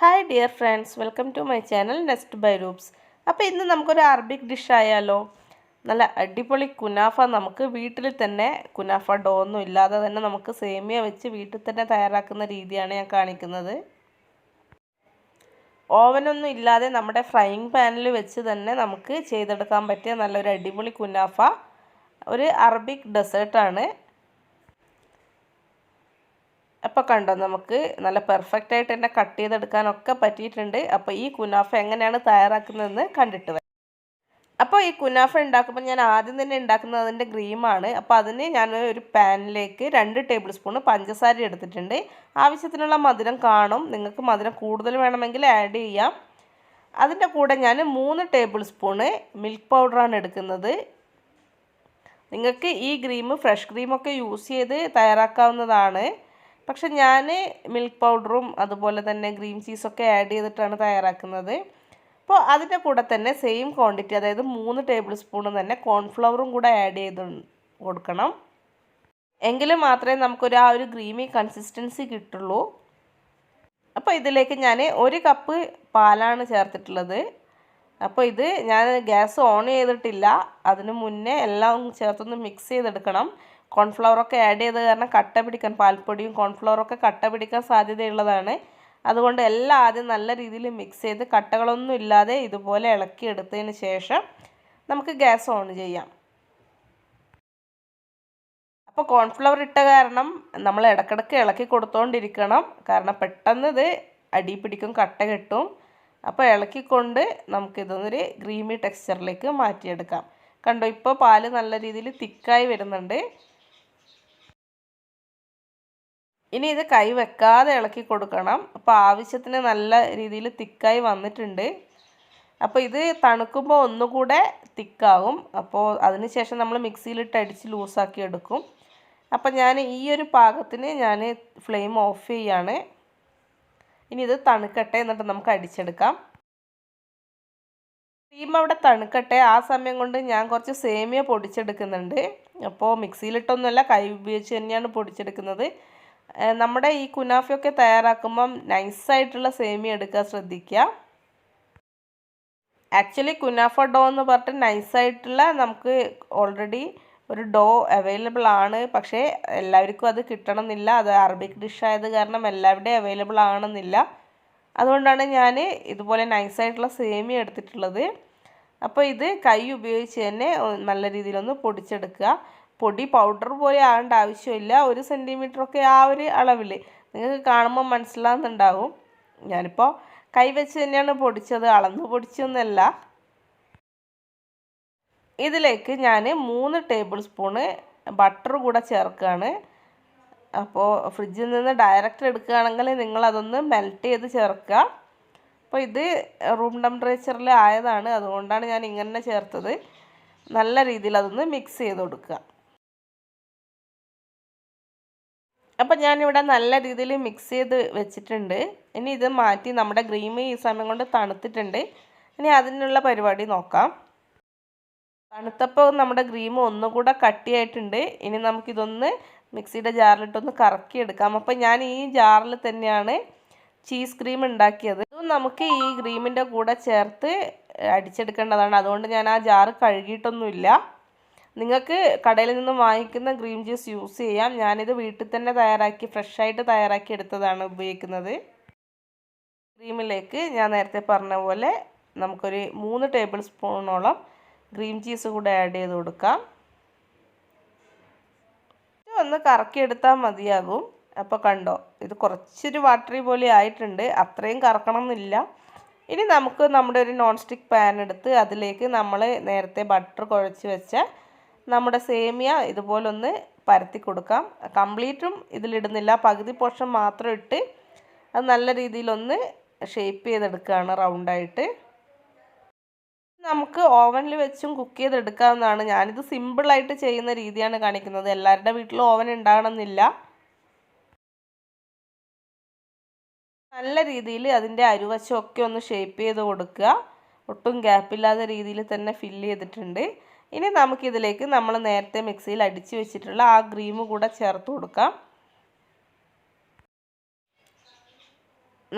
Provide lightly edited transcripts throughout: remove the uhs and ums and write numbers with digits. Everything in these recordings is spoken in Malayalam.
Hi dear friends, welcome to my channel nest by Roops. അപ്പോൾ ഇന്ന് നമുക്കൊരു അറബിക് ഡിഷ് ആയാലോ. നല്ല അടിപൊളി കുനാഫ നമുക്ക് വീട്ടിൽ തന്നെ, കുനാഫ ഡോ ഒന്നും ഇല്ലാതെ തന്നെ നമുക്ക് സേമിയ വെച്ച് വീട്ടിൽ തന്നെ തയ്യാറാക്കുന്ന രീതിയാണ് ഞാൻ കാണിക്കുന്നത്. ഓവനൊന്നും ഇല്ലാതെ നമ്മുടെ ഫ്രൈയിങ് പാനിൽ വെച്ച് തന്നെ നമുക്ക് ചെയ്തെടുക്കാൻ പറ്റിയ നല്ലൊരു അടിപൊളി കുനാഫ, ഒരു അറബിക് ഡെസേർട്ടാണ്. അപ്പോൾ കണ്ടോ, നമുക്ക് നല്ല പെർഫെക്റ്റ് ആയിട്ട് തന്നെ കട്ട് ചെയ്തെടുക്കാനൊക്കെ പറ്റിയിട്ടുണ്ട്. അപ്പോൾ ഈ കുനാഫ എങ്ങനെയാണ് തയ്യാറാക്കുന്നതെന്ന് കണ്ടിട്ട് വരാം. അപ്പോൾ ഈ കുനാഫ ഉണ്ടാക്കുമ്പോൾ ഞാൻ ആദ്യം തന്നെ ഉണ്ടാക്കുന്നത് അതിൻ്റെ ക്രീമാണ്. അപ്പോൾ അതിന് ഞാൻ ഒരു പാനിലേക്ക് 2 ടേബിൾ സ്പൂൺ പഞ്ചസാര എടുത്തിട്ടുണ്ട്. ആവശ്യത്തിനുള്ള മധുരം കാണും, നിങ്ങൾക്ക് മധുരം കൂടുതൽ വേണമെങ്കിൽ ആഡ് ചെയ്യാം. അതിൻ്റെ കൂടെ ഞാൻ 3 ടേബിൾ സ്പൂണ് മിൽക്ക് പൗഡറാണ് എടുക്കുന്നത്. നിങ്ങൾക്ക് ഈ ഫ്രഷ് ക്രീമൊക്കെ യൂസ് ചെയ്ത് തയ്യാറാക്കാവുന്നതാണ്. പക്ഷെ ഞാൻ മിൽക്ക് പൗഡറും അതുപോലെ തന്നെ ക്രീം ചീസൊക്കെ ആഡ് ചെയ്തിട്ടാണ് തയ്യാറാക്കുന്നത്. അപ്പോൾ അതിൻ്റെ കൂടെ തന്നെ സെയിം ക്വാണ്ടിറ്റി, അതായത് 3 ടേബിൾ സ്പൂൺ തന്നെ കോൺഫ്ലവറും കൂടെ ആഡ് ചെയ്ത് കൊടുക്കണം. എങ്കിൽ മാത്രമേ നമുക്കൊരു ആ ഒരു ക്രീമി കൺസിസ്റ്റൻസി കിട്ടുള്ളൂ. അപ്പോൾ ഇതിലേക്ക് ഞാൻ 1 കപ്പ് പാലാണ് ചേർത്തിട്ടുള്ളത്. അപ്പോൾ ഇത് ഞാൻ ഗ്യാസ് ഓൺ ചെയ്തിട്ടില്ല, അതിന് മുന്നേ എല്ലാം ചേർത്തൊന്ന് മിക്സ് ചെയ്തെടുക്കണം. കോൺഫ്ലവറൊക്കെ ആഡ് ചെയ്ത് കാരണം കട്ട പിടിക്കാൻ, പാൽപ്പൊടിയും കോൺഫ്ലവറൊക്കെ കട്ട പിടിക്കാൻ സാധ്യതയുള്ളതാണ്. അതുകൊണ്ട് എല്ലാം ആദ്യം നല്ല രീതിയിൽ മിക്സ് ചെയ്ത് കട്ടകളൊന്നും ഇല്ലാതെ ഇതുപോലെ ഇളക്കി എടുത്തതിന് ശേഷം നമുക്ക് ഗ്യാസ് ഓൺ ചെയ്യാം. അപ്പോൾ കോൺഫ്ലവർ ഇട്ട കാരണം നമ്മൾ ഇടയ്ക്കിടയ്ക്ക് ഇളക്കി കൊടുത്തുകൊണ്ടിരിക്കണം, കാരണം പെട്ടെന്ന് ഇത് അടി പിടിക്കും, കട്ട കെട്ടും. അപ്പോൾ ഇളക്കിക്കൊണ്ട് നമുക്കിതൊന്നൊരു ക്രീമി ടെക്സ്ചറിലേക്ക് മാറ്റിയെടുക്കാം. കണ്ടോ, ഇപ്പോൾ പാല് നല്ല രീതിയിൽ തിക്കായി വരുന്നുണ്ട്. ഇനി ഇത് കൈ വെക്കാതെ ഇളക്കി കൊടുക്കണം. അപ്പോൾ ആവശ്യത്തിന് നല്ല രീതിയിൽ തിക്കായി വന്നിട്ടുണ്ട്. അപ്പോൾ ഇത് തണുക്കുമ്പോൾ ഒന്നുകൂടെ തിക്കാവും. അപ്പോൾ അതിന് ശേഷം നമ്മൾ മിക്സിയിലിട്ട് അടിച്ച് ലൂസാക്കി എടുക്കും. അപ്പോൾ ഞാൻ ഈ ഒരു പാകത്തിന് ഞാൻ ഫ്ലെയിം ഓഫ് ചെയ്യാണ്. ഇനി ഇത് തണുക്കട്ടെ, എന്നിട്ട് നമുക്ക് അടിച്ചെടുക്കാം. ക്രീം അവിടെ തണുക്കട്ടെ, ആ സമയം കൊണ്ട് ഞാൻ കുറച്ച് സേമിയ പൊടിച്ചെടുക്കുന്നുണ്ട്. അപ്പോൾ മിക്സിയിലിട്ടൊന്നുമല്ല, കൈ ഉപയോഗിച്ച് തന്നെയാണ് പൊടിച്ചെടുക്കുന്നത്. നമ്മുടെ ഈ കുനാഫയൊക്കെ തയ്യാറാക്കുമ്പം നൈസായിട്ടുള്ള സേമിയ എടുക്കാൻ ശ്രദ്ധിക്കുക. ആക്ച്വലി കുനാഫ ഡോ എന്ന് പറഞ്ഞിട്ട് നൈസായിട്ടുള്ള നമുക്ക് ഓൾറെഡി ഒരു ഡോ അവൈലബിൾ ആണ്. പക്ഷേ എല്ലാവർക്കും അത് കിട്ടണമെന്നില്ല. അത് അറബിക് ഡിഷ് ആയത് കാരണം എല്ലാവരുടെയും അവൈലബിൾ ആണെന്നില്ല. അതുകൊണ്ടാണ് ഞാൻ ഇതുപോലെ നൈസായിട്ടുള്ള സേമിയ എടുത്തിട്ടുള്ളത്. അപ്പോൾ ഇത് കൈ ഉപയോഗിച്ച് തന്നെ നല്ല രീതിയിലൊന്ന് പൊടിച്ചെടുക്കുക. പൊടി പൗഡർ പോലെ ആകേണ്ട ആവശ്യമില്ല, 1 സെൻറ്റിമീറ്ററൊക്കെ ആ ഒരു അളവിൽ നിങ്ങൾക്ക് കാണുമ്പോൾ മനസ്സിലാകുന്നുണ്ടാവും. ഞാനിപ്പോൾ കൈ വെച്ച് തന്നെയാണ് പൊടിച്ചത്, അളന്ന് പൊടിച്ചൊന്നുമല്ല. ഇതിലേക്ക് ഞാൻ 3 ടേബിൾ സ്പൂണ് ബട്ടർ കൂടെ ചേർക്കുകയാണ്. അപ്പോൾ ഫ്രിഡ്ജിൽ നിന്ന് ഡയറക്റ്റ് എടുക്കുകയാണെങ്കിൽ നിങ്ങളതൊന്ന് മെൽറ്റ് ചെയ്ത് ചേർക്കുക. അപ്പോൾ ഇത് റൂം ടെമ്പറേച്ചറിൽ ആയതാണ്, അതുകൊണ്ടാണ് ഞാൻ ഇങ്ങനെ ചേർത്തത്. നല്ല രീതിയിൽ അതൊന്ന് മിക്സ് ചെയ്ത് കൊടുക്കുക. അപ്പം ഞാനിവിടെ നല്ല രീതിയിൽ മിക്സ് ചെയ്ത് വെച്ചിട്ടുണ്ട്. ഇനി ഇത് മാറ്റി, നമ്മുടെ ക്രീം ഈ സമയം കൊണ്ട് തണുത്തിട്ടുണ്ട്. ഇനി അതിനുള്ള പരിപാടി നോക്കാം. തണുത്തപ്പോൾ നമ്മുടെ ക്രീം ഒന്നുകൂടെ കട്ടിയായിട്ടുണ്ട്. ഇനി നമുക്കിതൊന്ന് മിക്സിയുടെ ജാറിലിട്ടൊന്ന് കറക്കിയെടുക്കാം. അപ്പം ഞാൻ ഈ ജാറിൽ തന്നെയാണ് ചീസ് ക്രീം ഉണ്ടാക്കിയത്. അതും നമുക്ക് ഈ ക്രീമിൻ്റെ കൂടെ ചേർത്ത് അടിച്ചെടുക്കേണ്ടതാണ്. അതുകൊണ്ട് ഞാൻ ആ ജാറ് കഴുകിയിട്ടൊന്നുമില്ല. നിങ്ങൾക്ക് കടയിൽ നിന്നും വാങ്ങിക്കുന്ന ക്രീം ജ്യൂസ് യൂസ് ചെയ്യാം. ഞാനിത് വീട്ടിൽ തന്നെ തയ്യാറാക്കി, ഫ്രഷായിട്ട് തയ്യാറാക്കി എടുത്തതാണ് ഉപയോഗിക്കുന്നത്. ക്രീമിലേക്ക് ഞാൻ നേരത്തെ പറഞ്ഞ പോലെ നമുക്കൊരു 3 ടേബിൾ സ്പൂണോളം ക്രീം ചീസ് കൂടെ ആഡ് ചെയ്ത് കൊടുക്കാം. ഒന്ന് കറക്കിയെടുത്താൽ മതിയാകും. അപ്പോൾ കണ്ടോ, ഇത് കുറച്ചൊരു വാട്ടറി പോലെ ആയിട്ടുണ്ട്, അത്രയും കറക്കണം എന്നില്ല. ഇനി നമുക്ക് നമ്മുടെ ഒരു നോൺ സ്റ്റിക്ക് പാൻ എടുത്ത് അതിലേക്ക് നമ്മൾ നേരത്തെ ബട്ടർ കുഴച്ച് വെച്ച നമ്മുടെ സേമിയ ഇതുപോലൊന്ന് പരത്തി കൊടുക്കാം. കംപ്ലീറ്റും ഇതിലിടുന്നില്ല, പകുതി പോർഷൻ മാത്രം ഇട്ട് അത് നല്ല രീതിയിലൊന്ന് ഷേപ്പ് ചെയ്തെടുക്കുകയാണ് റൗണ്ടായിട്ട്. നമുക്ക് ഓവനിൽ വെച്ചും കുക്ക് ചെയ്തെടുക്കാവുന്നതാണ്. ഞാനിത് സിമ്പിളായിട്ട് ചെയ്യുന്ന രീതിയാണ് കാണിക്കുന്നത്. എല്ലാവരുടെ വീട്ടിലും ഓവൻ ഉണ്ടാകണമെന്നില്ല. നല്ല രീതിയിൽ അതിൻ്റെ അരുവശമൊക്കെ ഒന്ന് ഷേപ്പ് ചെയ്ത് കൊടുക്കുക. ഒട്ടും ഗ്യാപ്പില്ലാത്ത രീതിയിൽ തന്നെ ഫില്ല് ചെയ്തിട്ടുണ്ട്. ഇനി നമുക്കിതിലേക്ക് നമ്മൾ നേരത്തെ മിക്സിയിൽ അടിച്ച് വെച്ചിട്ടുള്ള ആ ക്രീം കൂടെ ചേർത്ത് കൊടുക്കാം.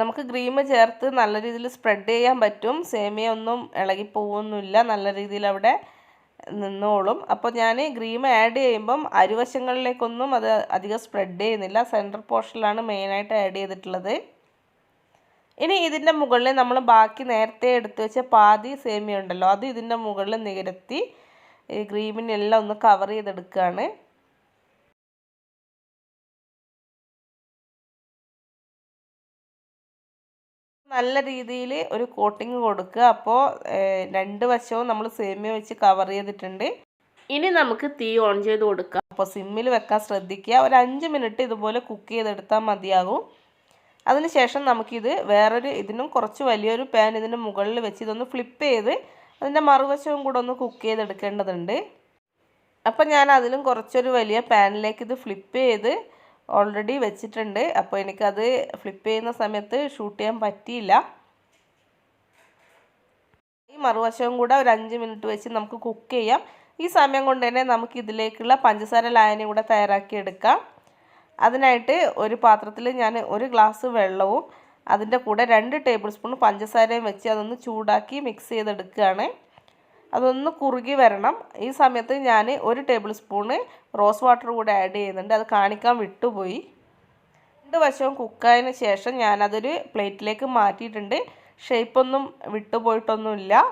നമുക്ക് ക്രീം ചേർത്ത് നല്ല രീതിയിൽ സ്പ്രെഡ് ചെയ്യാൻ പറ്റും. സേമിയ ഒന്നും ഇളകി പോകുന്നില്ല, നല്ല രീതിയിൽ അവിടെ നിന്നോളും. അപ്പോൾ ഞാൻ ക്രീം ആഡ് ചെയ്യുമ്പം അരുവശങ്ങളിലേക്കൊന്നും അത് അധികം സ്പ്രെഡ് ചെയ്യുന്നില്ല, സെൻറ്റർ പോർഷനിലാണ് മെയിനായിട്ട് ആഡ് ചെയ്തിട്ടുള്ളത്. ഇനി ഇതിൻ്റെ മുകളിൽ നമ്മൾ ബാക്കി നേരത്തെ എടുത്ത് വെച്ച പാതി സേമിയ ഉണ്ടല്ലോ, അത് ഇതിൻ്റെ മുകളിൽ നിരത്തി ഈ ക്രീമിനെല്ലാം ഒന്ന് കവർ ചെയ്തെടുക്കുകയാണ്. നല്ല രീതിയിൽ ഒരു കോട്ടിങ് കൊടുക്കുക. അപ്പോൾ രണ്ട് വശവും നമ്മൾ സേമിയ വെച്ച് കവർ ചെയ്തിട്ടുണ്ട്. ഇനി നമുക്ക് തീ ഓൺ ചെയ്ത് കൊടുക്കാം. അപ്പോൾ സിമ്മിൽ വെക്കാൻ ശ്രദ്ധിക്കുക. ഒരു 5 മിനിറ്റ് ഇതുപോലെ കുക്ക് ചെയ്തെടുത്താൽ മതിയാകും. അതിനുശേഷം നമുക്കിത് ഇതിനും കുറച്ച് വലിയൊരു പാൻ ഇതിൻ്റെ മുകളിൽ വെച്ച് ഇതൊന്ന് ഫ്ലിപ്പ് ചെയ്ത് അതിൻ്റെ മറുവശവും കൂടെ ഒന്ന് കുക്ക് ചെയ്തെടുക്കേണ്ടതുണ്ട്. അപ്പം ഞാൻ അതിലും കുറച്ചൊരു വലിയ പാനിലേക്ക് ഇത് ഫ്ലിപ്പ് ചെയ്ത് ഓൾറെഡി വെച്ചിട്ടുണ്ട്. അപ്പോൾ എനിക്കത് ഫ്ലിപ്പ് ചെയ്യുന്ന സമയത്ത് ഷൂട്ട് ചെയ്യാൻ പറ്റിയില്ല. ഈ മറുവശവും കൂടെ ഒരു 5 മിനിറ്റ് വെച്ച് നമുക്ക് കുക്ക് ചെയ്യാം. ഈ സമയം കൊണ്ട് തന്നെ നമുക്ക് ഇതിലേക്കുള്ള പഞ്ചസാര ലായനി കൂടെ തയ്യാറാക്കി എടുക്കാം. അതിനായിട്ട് ഒരു പാത്രത്തിൽ ഞാൻ 1 ഗ്ലാസ് വെള്ളവും അതിൻ്റെ കൂടെ 2 ടേബിൾ സ്പൂൺ പഞ്ചസാരയും വെച്ച് അതൊന്ന് ചൂടാക്കി മിക്സ് ചെയ്തെടുക്കുകയാണ്. അതൊന്ന് കുറുകി വരണം. ഈ സമയത്ത് ഞാൻ 1 ടേബിൾ സ്പൂണ് റോസ് വാട്ടർ കൂടെ ആഡ് ചെയ്യുന്നുണ്ട്, അത് കാണിക്കാൻ വിട്ടുപോയി. 2 വശവും കുക്കായതിന് ശേഷം ഞാനതൊരു പ്ലേറ്റിലേക്ക് മാറ്റിയിട്ടുണ്ട്. ഷേപ്പൊന്നും വിട്ടുപോയിട്ടൊന്നുമില്ല,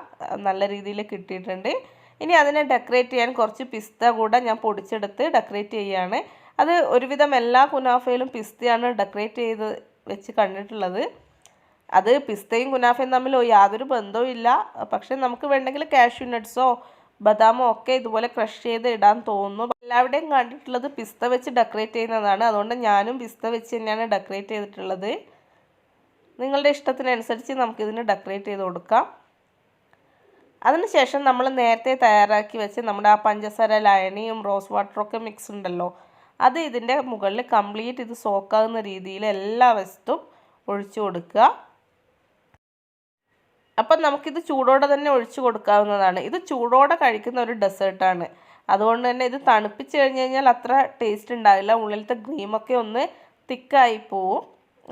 നല്ല രീതിയിൽ കിട്ടിയിട്ടുണ്ട്. ഇനി അതിനെ ഡെക്കറേറ്റ് ചെയ്യാൻ കുറച്ച് പിസ്ത കൂടെ ഞാൻ പൊടിച്ചെടുത്ത് ഡെക്കറേറ്റ് ചെയ്യുകയാണ്. അത് ഒരുവിധം എല്ലാ കുനാഫയിലും പിസ്തയാണ് ഡെക്കറേറ്റ് ചെയ്ത് വെച്ച് കണ്ടിട്ടുള്ളത്. അത് പിസ്തയും കുനാഫയും തമ്മിൽ യാതൊരു ബന്ധവും ഇല്ല. പക്ഷെ നമുക്ക് വേണമെങ്കിൽ കാഷ്യൂ നട്ട്സോ ബദാമോ ഒക്കെ ഇതുപോലെ ക്രഷ് ചെയ്ത് ഇടാൻ തോന്നുന്നു. എല്ലാവരുടെയും കണ്ടിട്ടുള്ളത് പിസ്ത വെച്ച് ഡെക്കറേറ്റ് ചെയ്യുന്നതാണ്. അതുകൊണ്ട് ഞാനും പിസ്ത വെച്ച് തന്നെയാണ് ഡെക്കറേറ്റ് ചെയ്തിട്ടുള്ളത്. നിങ്ങളുടെ ഇഷ്ടത്തിനനുസരിച്ച് നമുക്കിതിന് ഡെക്കറേറ്റ് ചെയ്ത് കൊടുക്കാം. അതിനുശേഷം നമ്മൾ നേരത്തെ തയ്യാറാക്കി വെച്ച് നമ്മുടെ ആ പഞ്ചസാര ലായനിയും റോസ് വാട്ടറൊക്കെ മിക്സ് ഉണ്ടല്ലോ, അത് ഇതിൻ്റെ മുകളിൽ കംപ്ലീറ്റ് ഇത് സോക്കാവുന്ന രീതിയിൽ എല്ലാ വശത്തും ഒഴിച്ചു കൊടുക്കുക. അപ്പം നമുക്കിത് ചൂടോടെ തന്നെ ഒഴിച്ചു കൊടുക്കാവുന്നതാണ്. ഇത് ചൂടോടെ കഴിക്കുന്ന ഒരു ഡെസേർട്ടാണ്. അതുകൊണ്ട് തന്നെ ഇത് തണുപ്പിച്ച് കഴിഞ്ഞ് കഴിഞ്ഞാൽ അത്ര ടേസ്റ്റ് ഉണ്ടാവില്ല, ഉള്ളിലത്തെ ക്രീമൊക്കെ ഒന്ന് തിക്കായി പോവും.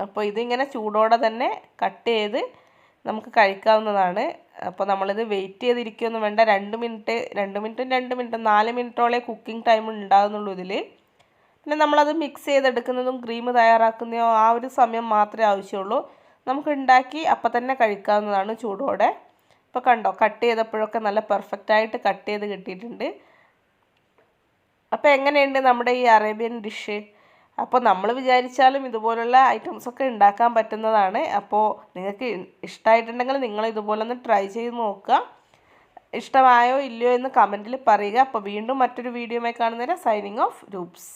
അപ്പോൾ ഇതിങ്ങനെ ചൂടോടെ തന്നെ കട്ട് ചെയ്ത് നമുക്ക് കഴിക്കാവുന്നതാണ്. അപ്പോൾ നമ്മളിത് വെയിറ്റ് ചെയ്തിരിക്കുകയൊന്നും വേണ്ട. 2 മിനിറ്റ് 4 മിനിറ്റോളം കുക്കിംഗ് ടൈം ഉണ്ടാകുന്നുള്ളൂ ഇതിൽ. പിന്നെ നമ്മളത് മിക്സ് ചെയ്തെടുക്കുന്നതും ക്രീം തയ്യാറാക്കുന്നതോ ആ ഒരു സമയം മാത്രമേ ആവശ്യമുള്ളൂ. നമുക്ക് ഉണ്ടാക്കി അപ്പം തന്നെ കഴിക്കാവുന്നതാണ് ചൂടോടെ. ഇപ്പോൾ കണ്ടോ, കട്ട് ചെയ്തപ്പോഴൊക്കെ നല്ല പെർഫെക്റ്റായിട്ട് കട്ട് ചെയ്ത് കിട്ടിയിട്ടുണ്ട്. അപ്പോൾ എങ്ങനെയുണ്ട് നമ്മുടെ ഈ അറേബ്യൻ ഡിഷ്? അപ്പോൾ നമ്മൾ വിചാരിച്ചാലും ഇതുപോലുള്ള ഐറ്റംസൊക്കെ ഉണ്ടാക്കാൻ പറ്റുന്നതാണ്. അപ്പോൾ നിങ്ങൾക്ക് ഇഷ്ടമായിട്ടുണ്ടെങ്കിൽ നിങ്ങൾ ഇതുപോലെ ഒന്ന് ട്രൈ ചെയ്ത് നോക്കുക. ഇഷ്ടമായോ ഇല്ലയോ എന്ന് കമൻറ്റിൽ പറയുക. അപ്പോൾ വീണ്ടും മറ്റൊരു വീഡിയോയുമായി കാണുന്നവരെ സൈനിങ് ഓഫ് രൂപ്സ്.